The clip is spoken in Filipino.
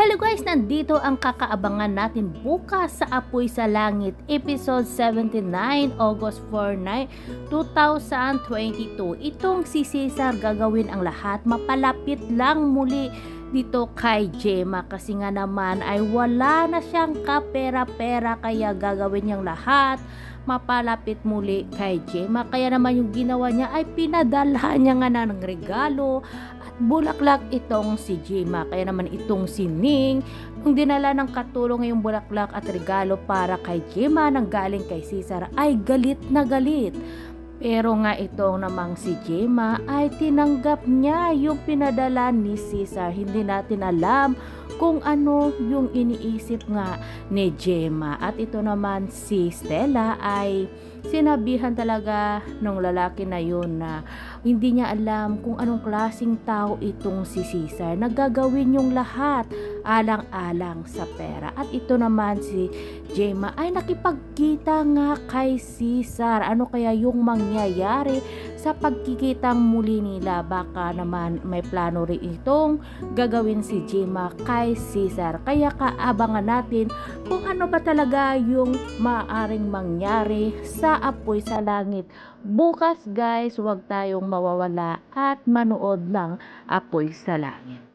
Hello guys, nandito ang kakaabangan natin bukas sa Apoy sa Langit, episode 79, August 4, 2022. Itong si Cesar gagawin ang lahat, mapalapit lang muli dito kay Gemma kasi nga naman ay wala na siyang kapera-pera, kaya gagawin niyang lahat mapalapit muli kay Gemma. Kaya naman yung ginawa niya ay pinadala niya nga ng regalo at bulaklak itong si Gemma. Kaya naman itong si Ning, nung dinala ng katulong ngayong bulaklak at regalo para kay Gemma nang galing kay Cesar, ay galit na galit. Pero nga itong namang si Gemma ay tinanggap niya yung pinadala ni Cesar. Hindi natin alam kung ano yung iniisip nga ni Gemma. At ito naman si Stella ay sinabihan talaga ng lalaki na yun na hindi niya alam kung anong klaseng tao itong si Cesar. Nagagawin yung lahat alang-alang sa pera. At ito naman si Gemma ay nakipagkita nga kay Cesar. Ano kaya yung mangyayari sa pagkikitang muli nila? Baka naman may plano rin itong gagawin si Gemma kay Cesar. Kaya kaabangan natin kung ano ba talaga yung maaring mangyari sa Apoy sa Langit. Bukas guys, huwag tayong mawawala at manood ng Apoy sa Langit.